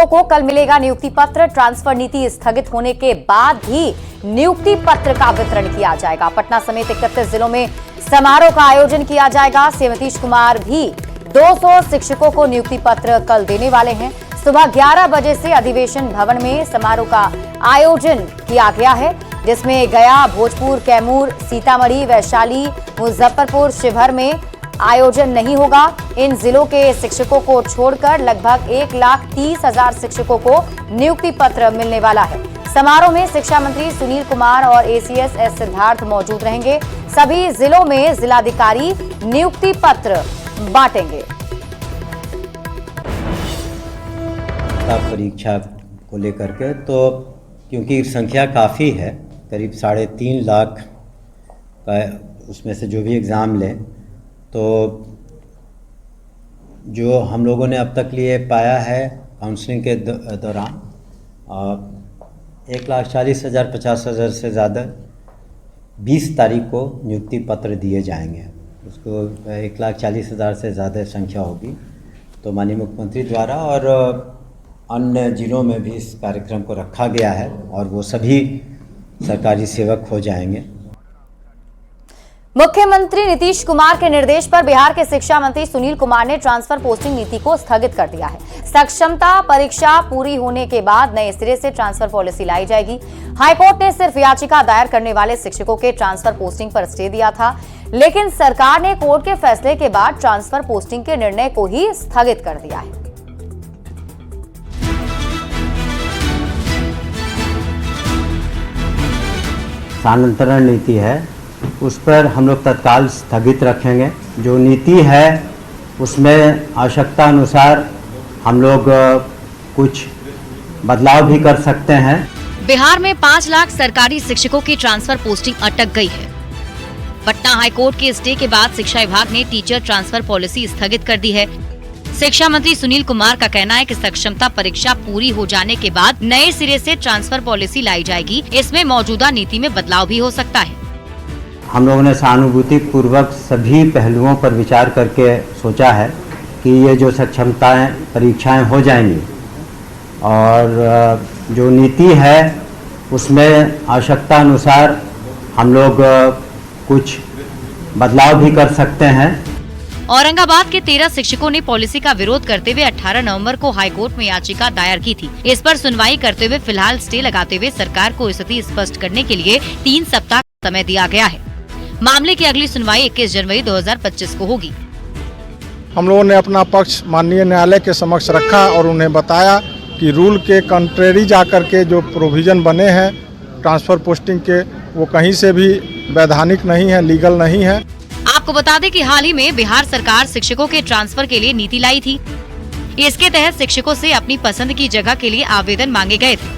को कल मिलेगा नियुक्ति पत्र। ट्रांसफर नीति स्थगित होने के बाद भी नियुक्ति पत्र का वितरण किया जाएगा। पटना समेत 31 जिलों में समारोह का आयोजन किया जाएगा। सीएम नीतीश कुमार भी 200 शिक्षकों को नियुक्ति पत्र कल देने वाले हैं। सुबह 11 बजे से अधिवेशन भवन में समारोह का आयोजन किया गया है, जिसमें गया, भोजपुर, कैमूर, सीतामढ़ी, वैशाली, मुजफ्फरपुर, शिवहर में आयोजन नहीं होगा। इन जिलों के शिक्षकों को छोड़कर लगभग 1,30,000 शिक्षकों को नियुक्ति पत्र मिलने वाला है। समारोह में शिक्षा मंत्री सुनील कुमार और एसीएस एस सिद्धार्थ मौजूद रहेंगे। सभी जिलों में जिलाधिकारी नियुक्ति पत्र बांटेंगे। परीक्षा को लेकर के तो क्योंकि संख्या काफ़ी है, करीब 3.5 लाख का, उसमें से जो भी एग्ज़ाम लें तो जो हम लोगों ने अब तक लिए पाया है काउंसलिंग के दौरान 1,40,000 50,000 से ज़्यादा 20 तारीख को नियुक्ति पत्र दिए जाएंगे। उसको 1,40,000 से ज़्यादा संख्या होगी तो माननीय मुख्यमंत्री द्वारा और अन्य जिलों में भी इस कार्यक्रम को रखा गया है और वो सभी सरकारी सेवक हो जाएंगे। मुख्यमंत्री नीतीश कुमार के निर्देश पर बिहार के शिक्षा मंत्री सुनील कुमार ने ट्रांसफर पोस्टिंग नीति को स्थगित कर दिया है। सक्षमता परीक्षा पूरी होने के बाद नए सिरे से ट्रांसफर पॉलिसी लाई जाएगी। हाईकोर्ट ने सिर्फ याचिका दायर करने वाले शिक्षकों के ट्रांसफर पोस्टिंग पर स्टे दिया था, लेकिन सरकार ने कोर्ट के फैसले के बाद ट्रांसफर पोस्टिंग के निर्णय को ही स्थगित कर दिया है। स्थानांतरण नीति है, उस पर हम लोग तत्काल स्थगित रखेंगे। जो नीति है उसमें आवश्यकता अनुसार हम लोग कुछ बदलाव भी कर सकते हैं। बिहार में 5 लाख सरकारी शिक्षकों की ट्रांसफर पोस्टिंग अटक गई है। पटना हाईकोर्ट के स्टे के बाद शिक्षा विभाग ने टीचर ट्रांसफर पॉलिसी स्थगित कर दी है। शिक्षा मंत्री सुनील कुमार का कहना है कि सक्षमता परीक्षा पूरी हो जाने के बाद नए सिरे से ट्रांसफर पॉलिसी लाई जाएगी। इसमें मौजूदा नीति में बदलाव भी हो सकता है। हम लोगों ने सहानुभूति पूर्वक सभी पहलुओं पर विचार करके सोचा है कि ये जो सक्षमताएं परीक्षाएं हो जाएंगी और जो नीति है उसमें आवश्यकता अनुसार हम लोग कुछ बदलाव भी कर सकते हैं। औरंगाबाद के 13 शिक्षकों ने पॉलिसी का विरोध करते हुए 18 नवंबर को हाईकोर्ट में याचिका दायर की थी। इस पर सुनवाई करते हुए फिलहाल स्टे लगाते हुए सरकार को स्थिति स्पष्ट करने के लिए 3 सप्ताह का समय दिया गया है। मामले की अगली सुनवाई 21 जनवरी 2025 को होगी। हम लोगों ने अपना पक्ष माननीय न्यायालय के समक्ष रखा और उन्हें बताया कि रूल के कंट्रेरी जाकर के जो प्रोविजन बने हैं ट्रांसफर पोस्टिंग के, वो कहीं से भी वैधानिक नहीं है, लीगल नहीं है। आपको बता दें कि हाल ही में बिहार सरकार शिक्षकों के ट्रांसफर के लिए नीति लाई थी। इसके तहत शिक्षकों से अपनी पसंद की जगह के लिए आवेदन मांगे गए थे।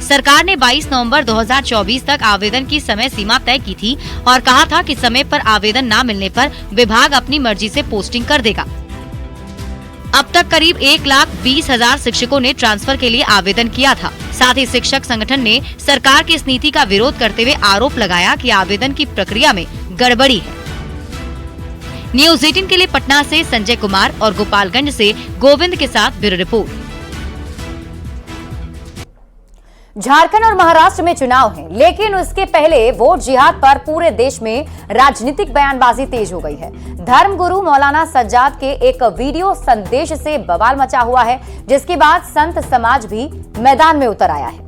सरकार ने 22 नवंबर 2024 तक आवेदन की समय सीमा तय की थी और कहा था कि समय पर आवेदन न मिलने पर विभाग अपनी मर्जी से पोस्टिंग कर देगा। अब तक करीब 1,20,000 शिक्षकों ने ट्रांसफर के लिए आवेदन किया था। साथ ही शिक्षक संगठन ने सरकार की इस नीति का विरोध करते हुए आरोप लगाया कि आवेदन की प्रक्रिया में गड़बड़ी है। न्यूज़ 18 के लिए पटना से संजय कुमार और गोपालगंज से गोविंद के साथ ब्यूरो रिपोर्ट। झारखंड और महाराष्ट्र में चुनाव है, लेकिन उसके पहले वोट जिहाद पर पूरे देश में राजनीतिक बयानबाजी तेज हो गई है। धर्मगुरु मौलाना सज्जाद के एक वीडियो संदेश से बवाल मचा हुआ है, जिसके बाद संत समाज भी मैदान में उतर आया है।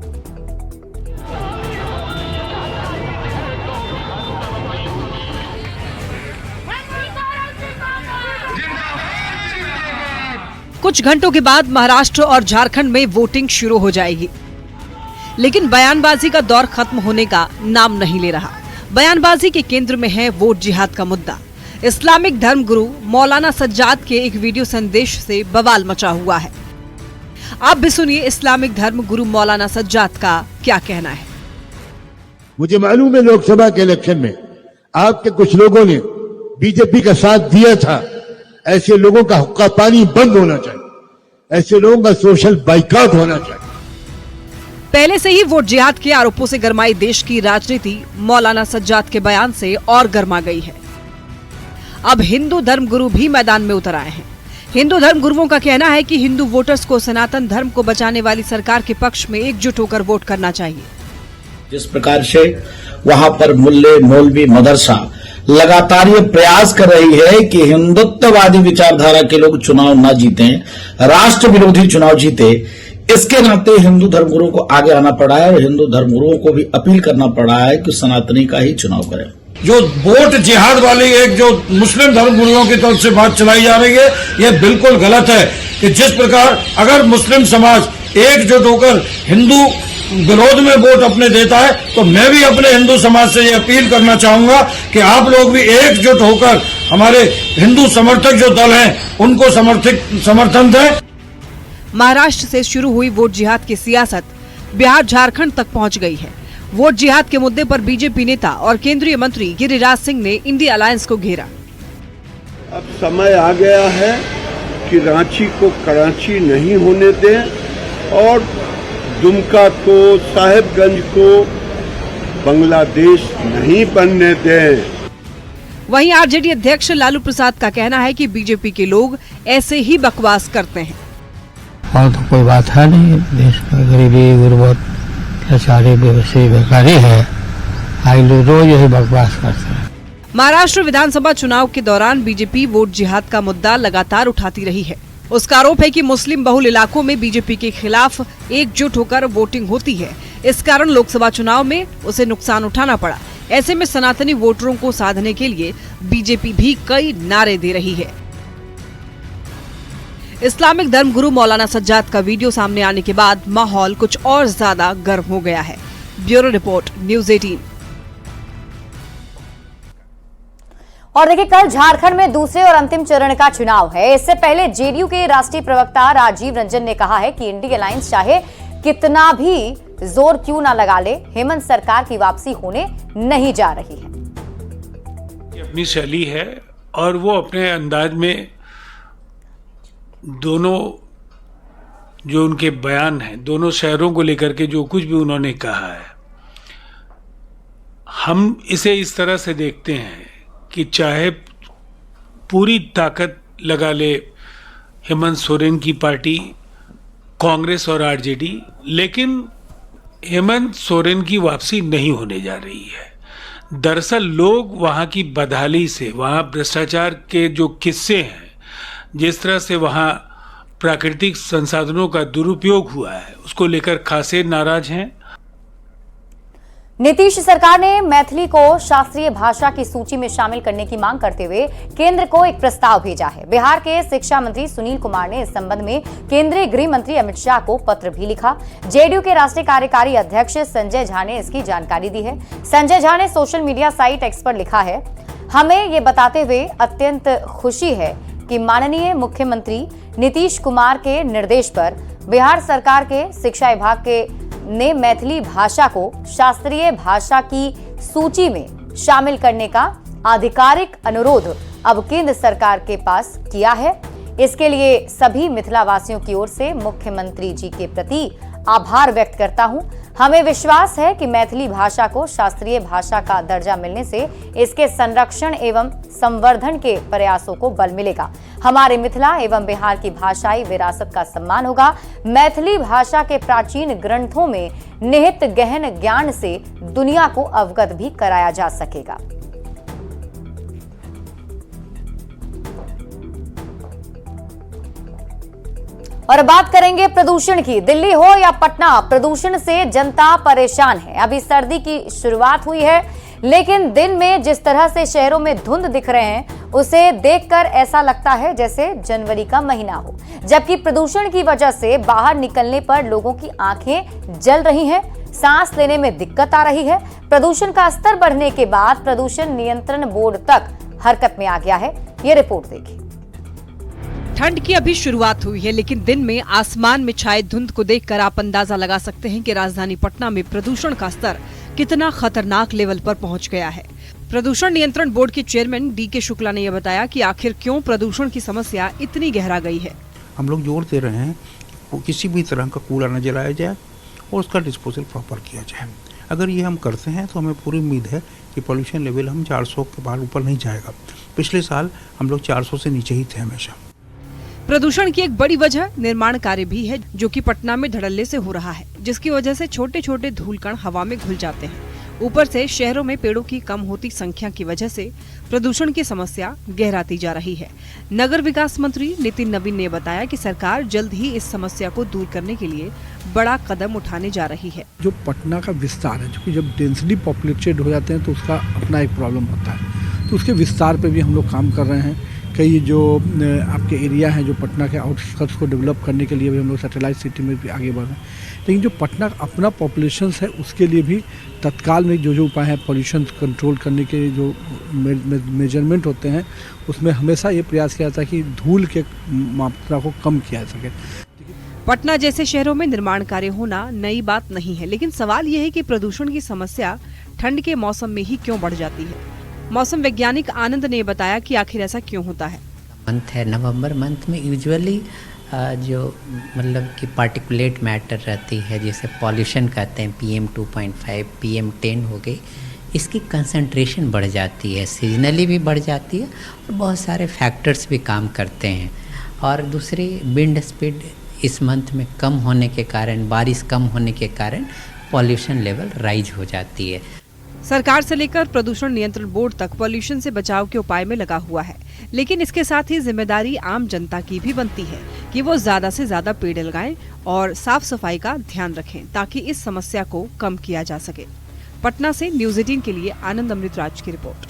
कुछ घंटों के बाद महाराष्ट्र और झारखंड में वोटिंग शुरू हो जाएगी, लेकिन बयानबाजी का दौर खत्म होने का नाम नहीं ले रहा। बयानबाजी के केंद्र में है वोट जिहाद का मुद्दा। इस्लामिक धर्म गुरु मौलाना सज्जाद के एक वीडियो संदेश से बवाल मचा हुआ है। आप भी सुनिए इस्लामिक धर्म गुरु मौलाना सज्जाद का क्या कहना है। मुझे मालूम है लोकसभा के इलेक्शन में आपके कुछ लोगों ने बीजेपी का साथ दिया था। ऐसे लोगों का हुक्का पानी बंद होना चाहिए, ऐसे लोगों का सोशल बाइकआउट होना चाहिए। पहले से ही वोट जिहाद के आरोपों से गरमाई देश की राजनीति मौलाना सज्जाद के बयान से और गर्मा गई है। अब हिंदू धर्मगुरु भी मैदान में उतर आए हैं। हिंदू धर्म गुरुओं का कहना है कि हिंदू वोटर्स को सनातन धर्म को बचाने वाली सरकार के पक्ष में एकजुट होकर वोट करना चाहिए। जिस प्रकार से वहां पर मुल्ले, मौलवी, मदरसा लगातार ये प्रयास कर रही है कि हिंदुत्ववादी विचारधारा के लोग चुनाव न जीते, राष्ट्र विरोधी चुनाव जीते, इसके नाते हिंदू धर्मगुरुओं को आगे आना पड़ा है और हिंदू धर्मगुरुओं को भी अपील करना पड़ा है कि सनातनी का ही चुनाव करें। जो वोट जिहाद वाली एक जो मुस्लिम धर्मगुरुओं की तरफ से बात चलाई जा रही है, ये बिल्कुल गलत है कि जिस प्रकार अगर मुस्लिम समाज एकजुट होकर हिंदू विरोध में वोट अपने देता है, तो मैं भी अपने हिंदू समाज से ये अपील करना चाहूंगा कि आप लोग भी एकजुट होकर हमारे हिंदू समर्थक जो दल हैं उनको समर्थन दें। महाराष्ट्र से शुरू हुई वोट जिहाद की सियासत बिहार, झारखंड तक पहुंच गई है। वोट जिहाद के मुद्दे पर बीजेपी नेता और केंद्रीय मंत्री गिरिराज सिंह ने इंडिया अलायंस को घेरा। अब समय आ गया है कि रांची को कराची नहीं होने दें और दुमका को, साहिबगंज को बांग्लादेश नहीं बनने दें। वहीं आरजेडी अध्यक्ष लालू प्रसाद का कहना है कि बीजेपी के लोग ऐसे ही बकवास करते हैं। और तो कोई बात है नहीं, देश में गरीबी, गुर्बत, अत्याचारी, बेकारी है, आई लोग रोज यही बकवास करते हैं। महाराष्ट्र विधानसभा चुनाव के दौरान बीजेपी वोट जिहाद का मुद्दा लगातार उठाती रही है। उसका आरोप है कि मुस्लिम बहुल इलाकों में बीजेपी के खिलाफ एकजुट होकर वोटिंग होती है, इस कारण लोकसभा चुनाव में उसे नुकसान उठाना पड़ा। ऐसे में सनातनी वोटरों को साधने के लिए बीजेपी भी कई नारे दे रही है। इस्लामिक धर्मगुरु मौलाना सज्जाद का वीडियो सामने आने के बाद माहौल कुछ और ज्यादा गर्म हो गया है। Bureau report, news 18। और देखिए, कल झारखंड में दूसरे और अंतिम चरण का चुनाव है। इससे पहले जेडीयू के राष्ट्रीय प्रवक्ता राजीव रंजन ने कहा है कि इंडिया अलायंस चाहे कितना भी जोर क्यों ना लगा ले, हेमंत सरकार की वापसी होने नहीं जा रही है। अपनी शैली है और वो अपने अंदाज में दोनों जो उनके बयान हैं, दोनों शहरों को लेकर के जो कुछ भी उन्होंने कहा है, हम इसे इस तरह से देखते हैं कि चाहे पूरी ताकत लगा ले हेमंत सोरेन की पार्टी, कांग्रेस और आरजेडी, लेकिन हेमंत सोरेन की वापसी नहीं होने जा रही है। दरअसल लोग वहाँ की बदहाली से, वहाँ भ्रष्टाचार के जो किस्से हैं, जिस तरह से वहाँ प्राकृतिक संसाधनों का दुरुपयोग हुआ है, उसको लेकर खासे नाराज हैं। नीतीश सरकार ने मैथिली को शास्त्रीय भाषा की सूची में शामिल करने की मांग करते हुए केंद्र को एक प्रस्ताव भेजा है। बिहार के शिक्षा मंत्री सुनील कुमार ने इस संबंध में केंद्रीय गृह मंत्री अमित शाह को पत्र भी लिखा। जेडीयू के राष्ट्रीय कार्यकारी अध्यक्ष संजय झा ने इसकी जानकारी दी है। संजय झा ने सोशल मीडिया साइट एक्स पर लिखा है, हमें ये बताते हुए अत्यंत खुशी है कि माननीय मुख्यमंत्री नीतीश कुमार के निर्देश पर बिहार सरकार के शिक्षा विभाग ने मैथिली भाषा को शास्त्रीय भाषा की सूची में शामिल करने का आधिकारिक अनुरोध अब केंद्र सरकार के पास किया है। इसके लिए सभी मिथिला वासियों की ओर से मुख्यमंत्री जी के प्रति आभार व्यक्त करता हूं। हमें विश्वास है कि मैथिली भाषा को शास्त्रीय भाषा का दर्जा मिलने से इसके संरक्षण एवं संवर्धन के प्रयासों को बल मिलेगा। हमारे मिथिला एवं बिहार की भाषाई विरासत का सम्मान होगा। मैथिली भाषा के प्राचीन ग्रंथों में निहित गहन ज्ञान से दुनिया को अवगत भी कराया जा सकेगा। और बात करेंगे प्रदूषण की। दिल्ली हो या पटना, प्रदूषण से जनता परेशान है। अभी सर्दी की शुरुआत हुई है, लेकिन दिन में जिस तरह से शहरों में धुंध दिख रहे हैं, उसे देखकर ऐसा लगता है जैसे जनवरी का महीना हो। जबकि प्रदूषण की वजह से बाहर निकलने पर लोगों की आंखें जल रही हैं, सांस लेने में दिक्कत आ रही है। प्रदूषण का स्तर बढ़ने के बाद प्रदूषण नियंत्रण बोर्ड तक हरकत में आ गया है। ये रिपोर्ट देखिए। ठंड की अभी शुरुआत हुई है, लेकिन दिन में आसमान में छाए धुंध को देखकर आप अंदाजा लगा सकते हैं कि राजधानी पटना में प्रदूषण का स्तर कितना खतरनाक लेवल पर पहुंच गया है। प्रदूषण नियंत्रण बोर्ड के चेयरमैन डी.के. शुक्ला ने यह बताया कि आखिर क्यों प्रदूषण की समस्या इतनी गहरा गई है। हम लोग जोर दे रहे हैं कि किसी भी तरह का कूड़ा न जलाया जाए और उसका डिस्पोजल प्रॉपर किया जाए। अगर ये हम करते हैं तो हमें पूरी उम्मीद है कि पॉल्यूशन लेवल हम 400 के बाद ऊपर नहीं जाएगा। पिछले साल हम लोग 400 से नीचे ही थे हमेशा। प्रदूषण की एक बड़ी वजह निर्माण कार्य भी है, जो कि पटना में धड़ल्ले से हो रहा है, जिसकी वजह से छोटे छोटे धूलकण हवा में घुल जाते हैं। ऊपर से शहरों में पेड़ों की कम होती संख्या की वजह से प्रदूषण की समस्या गहराती जा रही है। नगर विकास मंत्री नितिन नवीन ने बताया कि सरकार जल्द ही इस समस्या को दूर करने के लिए बड़ा कदम उठाने जा रही है। जो पटना का विस्तार है, क्योंकि जब डेंसली पॉपुलेटेड हो जाते हैं तो उसका अपना एक प्रॉब्लम होता है, तो उसके विस्तार पे भी हम लोग काम कर रहे हैं। कई जो आपके एरिया हैं जो पटना के आउटस्कर्ट्स को डेवलप करने के लिए भी हम लोग सैटेलाइट सिटी में भी आगे बढ़ रहे हैं। लेकिन जो पटना का अपना पॉपुलेशन है उसके लिए भी तत्काल में जो उपाय है पॉल्यूशन कंट्रोल करने के जो मेजरमेंट होते हैं उसमें हमेशा ये प्रयास किया जाता है कि धूल के मात्रा को कम किया जा सके। पटना जैसे शहरों में निर्माण कार्य होना नई बात नहीं है, लेकिन सवाल ये है कि प्रदूषण की समस्या ठंड के मौसम में ही क्यों बढ़ जाती है। मौसम वैज्ञानिक आनंद ने बताया कि आखिर ऐसा क्यों होता है। मंथ है नवंबर मंथ में यूजुअली जो मतलब कि पार्टिकुलेट मैटर रहती है, जिसे पॉल्यूशन कहते हैं, PM 2.5 PM 10 हो गई, इसकी कंसंट्रेशन बढ़ जाती है, सीजनली भी बढ़ जाती है और बहुत सारे फैक्टर्स भी काम करते हैं। और दूसरी विंड स्पीड इस मंथ में कम होने के कारण, बारिश कम होने के कारण पॉल्यूशन लेवल राइज हो जाती है। सरकार से लेकर प्रदूषण नियंत्रण बोर्ड तक पॉल्यूशन से बचाव के उपाय में लगा हुआ है, लेकिन इसके साथ ही जिम्मेदारी आम जनता की भी बनती है कि वो ज्यादा से ज्यादा पेड़ लगाएं और साफ सफाई का ध्यान रखें, ताकि इस समस्या को कम किया जा सके। पटना से न्यूज़ 18 के लिए आनंद अमृतराज की रिपोर्ट।